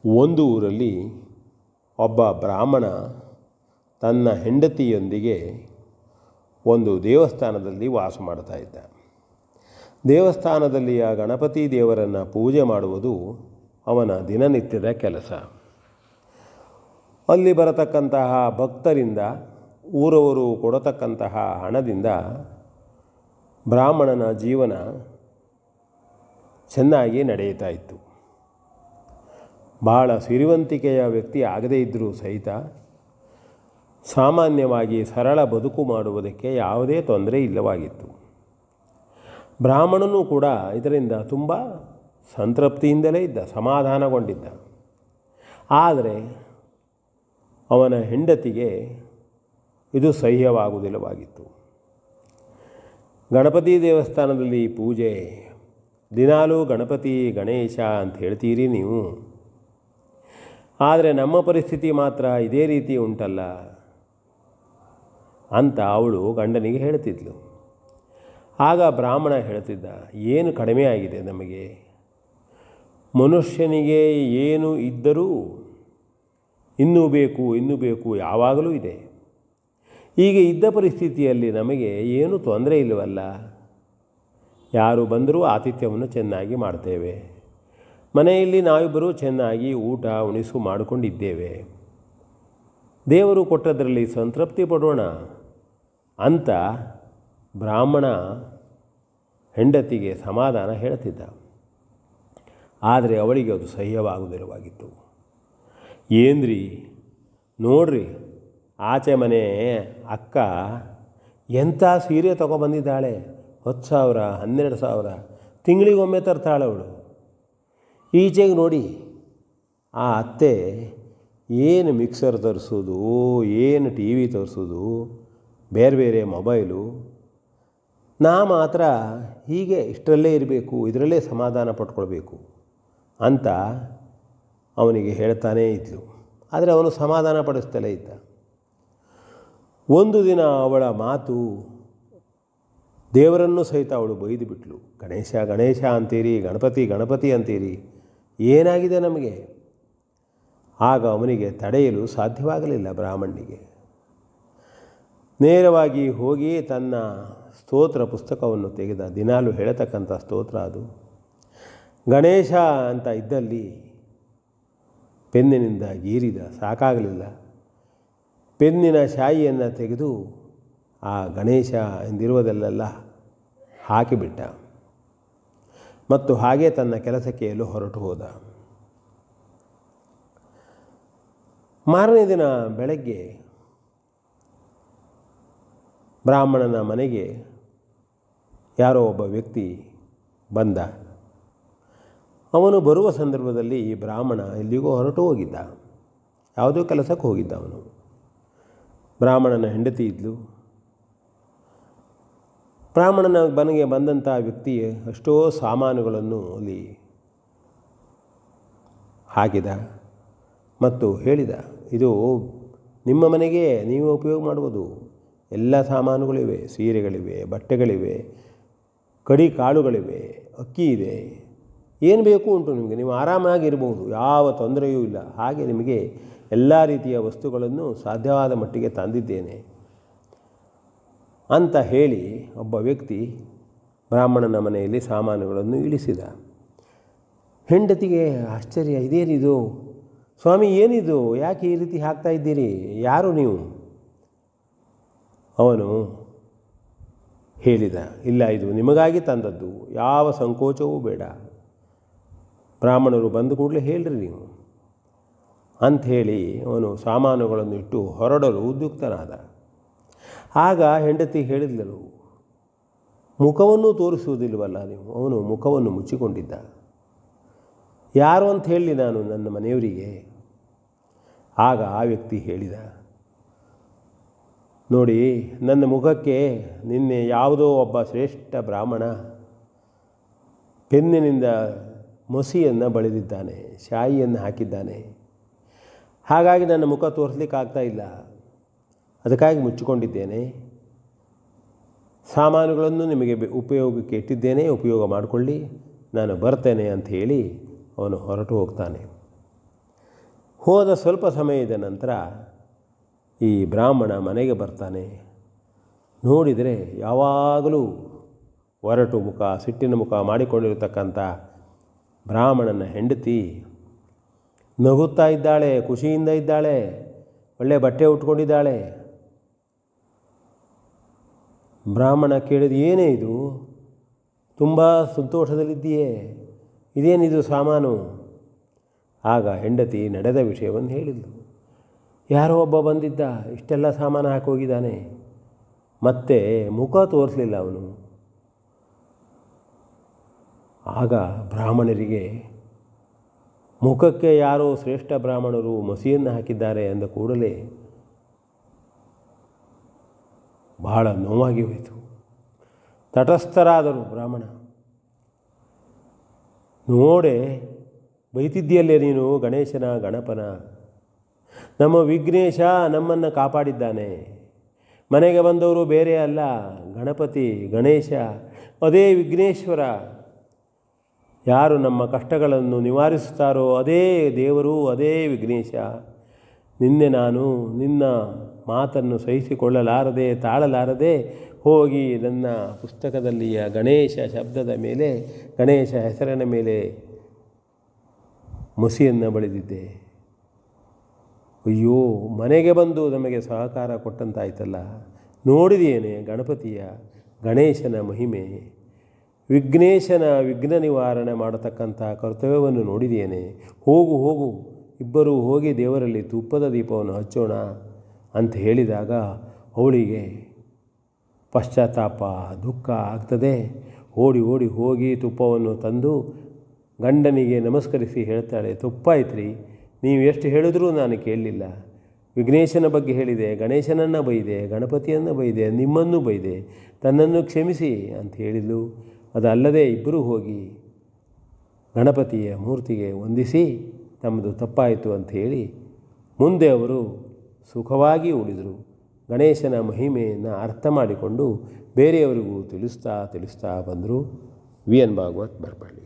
ಒಂದು ಊರಲ್ಲಿ ಒಬ್ಬ ಬ್ರಾಹ್ಮಣ ತನ್ನ ಹೆಂಡತಿಯೊಂದಿಗೆ ಒಂದು ದೇವಸ್ಥಾನದಲ್ಲಿ ವಾಸ ಮಾಡ್ತಾ ಇದ್ದ. ದೇವಸ್ಥಾನದಲ್ಲಿಯ ಗಣಪತಿ ದೇವರನ್ನು ಪೂಜೆ ಮಾಡುವುದು ಅವನ ದಿನನಿತ್ಯದ ಕೆಲಸ. ಅಲ್ಲಿ ಬರತಕ್ಕಂತಹ ಭಕ್ತರಿಂದ ಊರವರು ಕೊಡತಕ್ಕಂತಹ ಹಣದಿಂದ ಬ್ರಾಹ್ಮಣನ ಜೀವನ ಚೆನ್ನಾಗಿ ನಡೆಯುತ್ತಾ ಇತ್ತು. ಬಹಳ ಸಿರಿವಂತಿಕೆಯ ವ್ಯಕ್ತಿ ಆಗದೇ ಇದ್ದರೂ ಸಹಿತ ಸಾಮಾನ್ಯವಾಗಿ ಸರಳ ಬದುಕು ಮಾಡುವುದಕ್ಕೆ ಯಾವುದೇ ತೊಂದರೆ ಇಲ್ಲವಾಗಿತ್ತು. ಬ್ರಾಹ್ಮಣನೂ ಕೂಡ ಇದರಿಂದ ತುಂಬ ಸಂತೃಪ್ತಿಯಿಂದಲೇ ಇದ್ದ, ಸಮಾಧಾನಗೊಂಡಿದ್ದ. ಆದರೆ ಅವನ ಹೆಂಡತಿಗೆ ಇದು ಸಹ್ಯವಾಗುವುದಿಲ್ಲವಾಗಿತ್ತು. ಗಣಪತಿ ದೇವಸ್ಥಾನದಲ್ಲಿ ಪೂಜೆ, ದಿನಾಲೂ ಗಣಪತಿ ಗಣೇಶ ಅಂತ ಹೇಳ್ತೀರಿ ನೀವು, ಆದರೆ ನಮ್ಮ ಪರಿಸ್ಥಿತಿ ಮಾತ್ರ ಇದೇ ರೀತಿ ಉಂಟಲ್ಲ ಅಂತ ಅವಳು ಗಂಡನಿಗೆ ಹೇಳ್ತಿದ್ಲು. ಆಗ ಬ್ರಾಹ್ಮಣ ಹೇಳ್ತಿದ್ದ, ಏನು ಕಡಿಮೆ ಆಗಿದೆ ನಮಗೆ? ಮನುಷ್ಯನಿಗೆ ಏನು ಇದ್ದರೂ ಇನ್ನೂ ಬೇಕು ಯಾವಾಗಲೂ ಇದೆ. ಈಗ ಇದ್ದ ಪರಿಸ್ಥಿತಿಯಲ್ಲಿ ನಮಗೆ ಏನು ತೊಂದರೆ ಇಲ್ಲವಲ್ಲ. ಯಾರು ಬಂದರೂ ಆತಿಥ್ಯವನ್ನು ಚೆನ್ನಾಗಿ ಮಾಡ್ತೇವೆ. ಮನೆಯಲ್ಲಿ ನಾವಿಬ್ಬರೂ ಚೆನ್ನಾಗಿ ಊಟ ಉಣಿಸು ಮಾಡಿಕೊಂಡಿದ್ದೇವೆ. ದೇವರು ಕೊಟ್ಟದರಲ್ಲಿ ಸಂತೃಪ್ತಿ ಪಡೋಣ ಅಂತ ಬ್ರಾಹ್ಮಣ ಹೆಂಡತಿಗೆ ಸಮಾಧಾನ ಹೇಳ್ತಿದ್ದ. ಆದರೆ ಅವಳಿಗೆ ಅದು ಸಹ್ಯವಾಗುವುದಿಲ್ಲವಾಗಿತ್ತು. ಏನ್ರಿ ನೋಡ್ರಿ, ಆಚೆ ಮನೆ ಅಕ್ಕ ಎಂಥ ಸೀರೆ ತೊಗೊಬಂದಿದ್ದಾಳೆ, 10,000 12,000 ತಿಂಗಳಿಗೊಮ್ಮೆ ತರ್ತಾಳೆ ಅವಳು. ಈಚೆಗೆ ನೋಡಿ ಆ ಅತ್ತೆ ಏನು ಮಿಕ್ಸರ್ ತರಿಸೋದು, ಏನು ಟಿ ವಿ ತರಿಸೋದು, ಬೇರೆ ಬೇರೆ ಮೊಬೈಲು. ನಾ ಮಾತ್ರ ಹೀಗೆ ಇಷ್ಟರಲ್ಲೇ ಇರಬೇಕು, ಇದರಲ್ಲೇ ಸಮಾಧಾನ ಪಟ್ಕೊಳ್ಬೇಕು ಅಂತ ಅವನಿಗೆ ಹೇಳ್ತಾನೇ ಇದ್ಲು. ಆದರೆ ಅವನು ಸಮಾಧಾನ ಪಡಿಸ್ತಲೇ ಇದ್ದ. ಒಂದು ದಿನ ಅವಳ ಮಾತು ದೇವರನ್ನು ಸಹಿತ ಅವಳು ಬೈದು ಬಿಟ್ಲು. ಗಣೇಶ ಗಣೇಶ ಅಂತೀರಿ, ಗಣಪತಿ ಗಣಪತಿ ಅಂತೀರಿ, ಏನಾಗಿದೆ ನಮಗೆ? ಆಗ ಅವನಿಗೆ ತಡೆಯಲು ಸಾಧ್ಯವಾಗಲಿಲ್ಲ. ಬ್ರಾಹ್ಮಣನಿಗೆ ನೇರವಾಗಿ ಹೋಗಿ ತನ್ನ ಸ್ತೋತ್ರ ಪುಸ್ತಕವನ್ನು ತೆಗೆದ. ದಿನಾಲು ಹೇಳತಕ್ಕಂಥ ಸ್ತೋತ್ರ ಅದು. ಗಣೇಶ ಅಂತ ಇದ್ದಲ್ಲಿ ಪೆನ್ನಿನಿಂದ ಗೀರಿದ. ಸಾಕಾಗಲಿಲ್ಲ. ಪೆನ್ನಿನ ಶಾಯಿಯನ್ನು ತೆಗೆದು ಆ ಗಣೇಶ ಎಂದಿರುವುದಲ್ಲೆಲ್ಲ ಹಾಕಿಬಿಟ್ಟ ಮತ್ತು ಹಾಗೆ ತನ್ನ ಕೆಲಸಕ್ಕೆ ಎಲ್ಲೋ ಹೊರಟು ಹೋದ. ಮಾರನೇ ದಿನ ಬೆಳಗ್ಗೆ ಬ್ರಾಹ್ಮಣನ ಮನೆಗೆ ಯಾರೋ ಒಬ್ಬ ವ್ಯಕ್ತಿ ಬಂದ. ಅವನು ಬರುವ ಸಂದರ್ಭದಲ್ಲಿ ಈ ಬ್ರಾಹ್ಮಣ ಎಲ್ಲಿಗೋ ಹೊರಟು ಹೋಗಿದ್ದ, ಯಾವುದೋ ಕೆಲಸಕ್ಕೆ ಹೋಗಿದ್ದ ಅವನು. ಬ್ರಾಹ್ಮಣನ ಹೆಂಡತಿ ಇದ್ಲು. ಬ್ರಾಹ್ಮಣನ ಮನೆಗೆ ಬಂದಂಥ ವ್ಯಕ್ತಿ ಎಷ್ಟೋ ಸಾಮಾನುಗಳನ್ನು ಅಲ್ಲಿ ಹಾಕಿದ ಮತ್ತು ಹೇಳಿದ, ಇದು ನಿಮ್ಮ ಮನೆಗೆ ನೀವು ಉಪಯೋಗ ಮಾಡುವುದು. ಎಲ್ಲ ಸಾಮಾನುಗಳಿವೆ, ಸೀರೆಗಳಿವೆ, ಬಟ್ಟೆಗಳಿವೆ, ಕಡಿ ಕಾಳುಗಳಿವೆ, ಅಕ್ಕಿ ಇದೆ, ಏನು ಬೇಕು ಉಂಟು ನಿಮಗೆ, ನೀವು ಆರಾಮಾಗಿರ್ಬೋದು, ಯಾವ ತೊಂದರೆಯೂ ಇಲ್ಲ. ಹಾಗೆ ನಿಮಗೆ ಎಲ್ಲ ರೀತಿಯ ವಸ್ತುಗಳನ್ನು ಸಾಧ್ಯವಾದ ಮಟ್ಟಿಗೆ ತಂದಿದ್ದೇನೆ ಅಂತ ಹೇಳಿ ಒಬ್ಬ ವ್ಯಕ್ತಿ ಬ್ರಾಹ್ಮಣನ ಮನೆಯಲ್ಲಿ ಸಾಮಾನುಗಳನ್ನು ಇಳಿಸಿದ. ಹೆಂಡತಿಗೆ ಆಶ್ಚರ್ಯ, ಇದೇನಿದು ಸ್ವಾಮಿ, ಏನಿದು, ಯಾಕೆ ಈ ರೀತಿ ಹಾಕ್ತಾ ಇದ್ದೀರಿ, ಯಾರು ನೀವು? ಅವನು ಹೇಳಿದ, ಇಲ್ಲ, ಇದು ನಿಮಗಾಗಿ ತಂದದ್ದು, ಯಾವ ಸಂಕೋಚವೂ ಬೇಡ, ಬ್ರಾಹ್ಮಣರು ಬಂದ ಕೂಡಲೇ ಹೇಳ್ರಿ ನೀವು ಅಂಥೇಳಿ ಅವನು ಸಾಮಾನುಗಳನ್ನು ಇಟ್ಟು ಹೊರಡಲು ಉದ್ಯುಕ್ತನಾದ. ಆಗ ಹೆಂಡತಿ ಹೇಳಿದಳು, ಮುಖವನ್ನು ತೋರಿಸುವುದಿಲ್ಲವಲ್ಲ ನೀವು? ಅವನು ಮುಖವನ್ನು ಮುಚ್ಚಿಕೊಂಡಿದ್ದ. ಯಾರು ಅಂತ ಹೇಳಿ ನಾನು ನನ್ನ ಮನೆಯವರಿಗೆ? ಆಗ ಆ ವ್ಯಕ್ತಿ ಹೇಳಿದ, ನೋಡಿ, ನನ್ನ ಮುಖಕ್ಕೆ ನಿನ್ನೆ ಯಾವುದೋ ಒಬ್ಬ ಶ್ರೇಷ್ಠ ಬ್ರಾಹ್ಮಣ ಪೆನ್ನಿನಿಂದ ಮಸಿಯನ್ನು ಬಳಿದಿದ್ದಾನೆ, ಶಾಯಿಯನ್ನು ಹಾಕಿದ್ದಾನೆ. ಹಾಗಾಗಿ ನನ್ನ ಮುಖ ತೋರಿಸ್ಲಿಕ್ಕಾಗ್ತಾ ಇಲ್ಲ, ಅದಕ್ಕಾಗಿ ಮುಚ್ಚಿಕೊಂಡಿದ್ದೇನೆ. ಸಾಮಾನುಗಳನ್ನು ನಿಮಗೆ ಉಪಯೋಗಕ್ಕೆ ಇಟ್ಟಿದ್ದೇನೆ, ಉಪಯೋಗ ಮಾಡಿಕೊಳ್ಳಿ, ನಾನು ಬರ್ತೇನೆ ಅಂತ ಹೇಳಿ ಅವನು ಹೊರಟು ಹೋಗ್ತಾನೆ. ಹೋದ ಸ್ವಲ್ಪ ಸಮಯದ ನಂತರ ಈ ಬ್ರಾಹ್ಮಣ ಮನೆಗೆ ಬರ್ತಾನೆ. ನೋಡಿದರೆ ಯಾವಾಗಲೂ ಒರಟು ಮುಖ, ಸಿಟ್ಟಿನ ಮುಖ ಮಾಡಿಕೊಂಡಿರತಕ್ಕಂಥ ಬ್ರಾಹ್ಮಣನ ಹೆಂಡತಿ ನಗುತ್ತಾ ಇದ್ದಾಳೆ, ಖುಷಿಯಿಂದ ಇದ್ದಾಳೆ, ಒಳ್ಳೆ ಬಟ್ಟೆ ಉಟ್ಕೊಂಡಿದ್ದಾಳೆ. ಬ್ರಾಹ್ಮಣ ಕೇಳಿದ, ಏನೇ ಇದು, ತುಂಬ ಸಂತೋಷದಲ್ಲಿದ್ದೀಯೇ, ಇದೇನಿದು ಸಾಮಾನು? ಆಗ ಹೆಂಡತಿ ನಡೆದ ವಿಷಯವನ್ನು ಹೇಳಿದ್ಲು. ಯಾರೋ ಒಬ್ಬ ಬಂದಿದ್ದ, ಇಷ್ಟೆಲ್ಲ ಸಾಮಾನು ಹಾಕೋಗಿದ್ದಾನೆ, ಮತ್ತೆ ಮುಖ ತೋರಿಸಲಿಲ್ಲ ಅವನು. ಆಗ ಬ್ರಾಹ್ಮಣರಿಗೆ ಮುಖಕ್ಕೆ ಯಾರೋ ಶ್ರೇಷ್ಠ ಬ್ರಾಹ್ಮಣರು ಮಸಿಯನ್ನು ಹಾಕಿದ್ದಾರೆ ಅಂದ ಕೂಡಲೇ ಬಹಳ ನೋವಾಗಿ ಹೋಯಿತು. ತಟಸ್ಥರಾದರು ಬ್ರಾಹ್ಮಣ. ನೋಡೆ ಬೈತಿದ್ದೀಯಲ್ಲೇ ನೀನು ಗಣೇಶನ ಗಣಪನ, ನಮ್ಮ ವಿಘ್ನೇಶ ನಮ್ಮನ್ನು ಕಾಪಾಡಿದ್ದಾನೆ. ಮನೆಗೆ ಬಂದವರು ಬೇರೆ ಅಲ್ಲ, ಗಣಪತಿ ಗಣೇಶ, ಅದೇ ವಿಘ್ನೇಶ್ವರ. ಯಾರು ನಮ್ಮ ಕಷ್ಟಗಳನ್ನು ನಿವಾರಿಸುತ್ತಾರೋ ಅದೇ ದೇವರು, ಅದೇ ವಿಘ್ನೇಶ. ನಿನ್ನೆ ನಾನು ನಿನ್ನ ಮಾತನ್ನು ಸಹಿಸಿಕೊಳ್ಳಲಾರದೆ ತಾಳಲಾರದೆ ಹೋಗಿ ನನ್ನ ಪುಸ್ತಕದಲ್ಲಿಯ ಗಣೇಶ ಶಬ್ದದ ಮೇಲೆ, ಗಣೇಶ ಹೆಸರಿನ ಮೇಲೆ ಮಸಿಯನ್ನು ಬಳಿದಿದ್ದೆ. ಅಯ್ಯೋ, ಮನೆಗೆ ಬಂದು ನಮಗೆ ಸಹಕಾರ ಕೊಟ್ಟಂತಾಯ್ತಲ್ಲ. ನೋಡಿದೇನೆ ಗಣಪತಿಯ ಗಣೇಶನ ಮಹಿಮೆ, ವಿಘ್ನೇಶನ ವಿಘ್ನ ನಿವಾರಣೆ ಮಾಡತಕ್ಕಂಥ ಕರ್ತವ್ಯವನ್ನು ನೋಡಿದ್ದೇನೆ. ಹೋಗು ಹೋಗು, ಇಬ್ಬರೂ ಹೋಗಿ ದೇವರಲ್ಲಿ ತುಪ್ಪದ ದೀಪವನ್ನು ಹಚ್ಚೋಣ ಅಂತ ಹೇಳಿದಾಗ ಅವಳಿಗೆ ಪಶ್ಚಾತ್ತಾಪ, ದುಃಖ ಆಗ್ತದೆ. ಓಡಿ ಓಡಿ ಹೋಗಿ ತುಪ್ಪವನ್ನು ತಂದು ಗಂಡನಿಗೆ ನಮಸ್ಕರಿಸಿ ಹೇಳ್ತಾಳೆ, ತಪ್ಪಾಯ್ತು, ನೀವು ಎಷ್ಟು ಹೇಳಿದ್ರೂ ನಾನು ಕೇಳಲಿಲ್ಲ. ವಿಘ್ನೇಶನ ಬಗ್ಗೆ ಹೇಳಿದೆ, ಗಣೇಶನನ್ನು ಬೈದೆ, ಗಣಪತಿಯನ್ನು ಬೈದೆ, ನಿಮ್ಮನ್ನು ಬೈದೆ, ತನ್ನನ್ನು ಕ್ಷಮಿಸಿ ಅಂತ ಹೇಳಿದ್ಲು. ಅದಲ್ಲದೆ ಇಬ್ಬರೂ ಹೋಗಿ ಗಣಪತಿಯ ಮೂರ್ತಿಗೆ ವಂದಿಸಿ ತಮ್ಮದು ತಪ್ಪಾಯಿತು ಅಂಥೇಳಿ ಮುಂದೆ ಅವರು ಸುಖವಾಗಿ ಉಳಿದರು. ಗಣೇಶನ ಮಹಿಮೆಯನ್ನು ಅರ್ಥ ಮಾಡಿಕೊಂಡು ಬೇರೆಯವರಿಗೂ ತಿಳಿಸ್ತಾ ಬಂದರು. V N Bhagwat, ಬರಪಳ್ಳಿ.